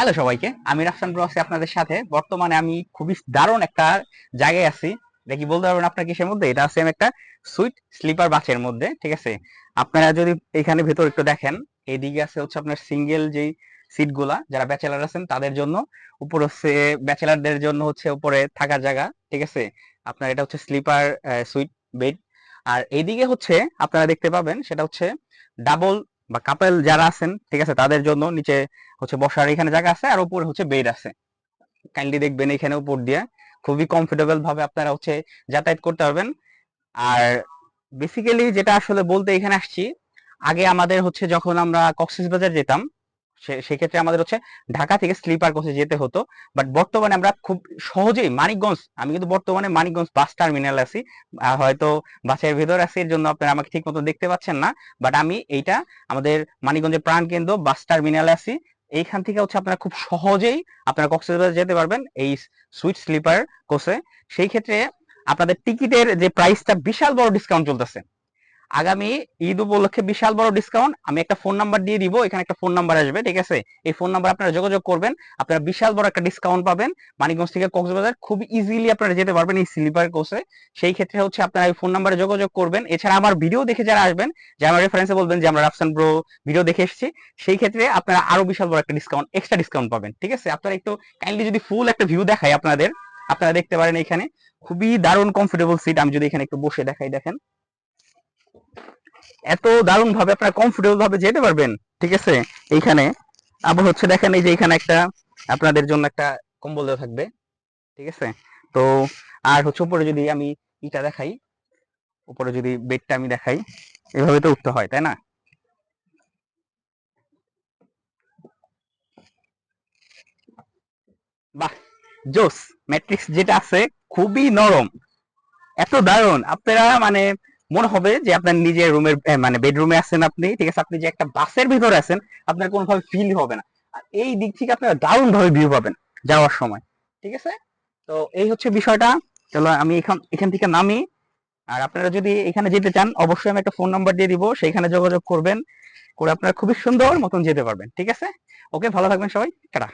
Hello সবাইকে, আমি Rafsan bro আছি আপনাদের সাথে। বর্তমানে আমি খুবই দারুণ একটা জায়গায় আছি। এটা কি বলতে পারবেন আপনার কিসের মধ্যে? এটা আছে আমি একটা সুইট স্লিপার বাসের মধ্যে, ঠিক আছে? আপনারা যদি এখানে ভেতর একটু দেখেন, এইদিকে আছে হচ্ছে আপনার সিঙ্গেল যেই সিট গুলা, যারা ব্যাচেলার আছেন তাদের জন্য। উপর হচ্ছে ব্যাচেলারদের জন্য হচ্ছে উপরে থাকার জায়গা, ঠিক আছে? আপনার এটা হচ্ছে স্লিপার সুইট বেড। আর এইদিকে হচ্ছে আপনারা দেখতে পাবেন সেটা হচ্ছে ডাবল বা কাপল যারা আছেন, ঠিক আছে, তাদের জন্য নিচে হচ্ছে বসার এখানে জায়গা আছে, আর উপরে হচ্ছে বেড আছে। কাইন্ডলি দেখবেন এখানে উপর দিয়ে খুবই কমফোর্টেবল ভাবে আপনারা হচ্ছে যাতায়াত করতে পারবেন। আর বেসিক্যালি যেটা আসলে বলতে এখানে আসছি, আগে আমাদের হচ্ছে যখন আমরা কক্সবাজার যেতাম, সেক্ষেত্রে আমাদের হচ্ছে ঢাকা থেকে স্লিপার কোচে যেতে হতো। বাট বর্তমানে আমরা খুব সহজেই মানিকগঞ্জ, আমি কিন্তু বর্তমানে মানিকগঞ্জ বাস টার্মিনাল আছি। হয়তো বাসের ভেতর আছি, এর জন্য আপনারা আমাকে ঠিক মতো দেখতে পাচ্ছেন না। বাট আমি এইটা আমাদের মানিকগঞ্জের প্রাণকেন্দ্র বাস টার্মিনালে আছি। এইখান থেকে হচ্ছে আপনারা খুব সহজেই আপনারা কক্সবাজার যেতে পারবেন এই সুইট স্লিপার কোচে। সেই ক্ষেত্রে আপনাদের টিকিটের যে প্রাইসটা বিশাল বড় ডিসকাউন্ট চলতেছে। আগামী ঈদ উপলক্ষে বিশাল বড় ডিসকাউন্ট। আমি একটা ফোন নাম্বার দিয়ে দিব, এখানে একটা ফোন নাম্বার আসবে, ঠিক আছে? এই ফোন নাম্বার আপনারা যোগাযোগ করবেন, আপনারা বিশাল বড় একটা ডিসকাউন্ট পাবেন। মানিকগঞ্জ থেকে কক্সবাজার খুব ইজিলি আপনারা যেতে পারবেন এই স্লিপার কোচে। সেই ক্ষেত্রে হচ্ছে আপনারা এই ফোন নাম্বারে যোগাযোগ করবেন। এছাড়া আমার ভিডিও দেখে যারা আসবেন, যে আমার রেফারেন্সে বলবেন যে আমরা রাফসান ব্রো ভিডিও দেখে এসেছি, সেই ক্ষেত্রে আপনারা আরো বিশাল বড় একটা ডিসকাউন্ট, এক্সট্রা ডিসকাউন্ট পাবেন, ঠিক আছে? আপনারা একটু কাইন্ডলি যদি ফুল একটা ভিউ দেখাই আপনাদের, আপনারা দেখতে পারেন এখানে খুবই দারুণ কমফোর্টেবল সিট। আমি যদি এখানে একটু বসে দেখাই, দেখেন এত দারুণ ভাবে আপনারা কমফোর্টেবল ভাবে যেতে পারবেন, ঠিক আছে? এইখানে আবার হচ্ছে দেখেন, এই যে এখানে একটা আপনাদের জন্য একটা কম্বল দেওয়া থাকবে, ঠিক আছে? তো আর হচ্ছে উপরে যদি আমি ইটা দেখাই, উপরে যদি বেডটা আমি দেখাই, এভাবে তো উঠতে হয়, তাই না? বাহ, জোস! ম্যাট্রিক্স যেটা আছে খুবই নরম, এত দারুণ আপনারা মানে মনে হবে যে আপনার নিজের রুমের মানে বেডরুমে আছেন আপনি, ঠিক আছে? আপনি যে একটা বাসের ভিতরে আছেন, আপনার কোনোভাবে ফিল হবে না। আর এই দিক থেকে আপনারা দারুণ ভাবে ভিউ পাবেন যাওয়ার সময়, ঠিক আছে? তো এই হচ্ছে বিষয়টা। চলো আমি এখান এখান থেকে নামি। আর আপনারা যদি এখানে যেতে চান, অবশ্যই আমি একটা ফোন নাম্বার দিয়ে দিব, সেইখানে যোগাযোগ করবেন, করে আপনারা খুবই সুন্দর মতন যেতে পারবেন, ঠিক আছে? ওকে, ভালো থাকবেন সবাই, টাটা।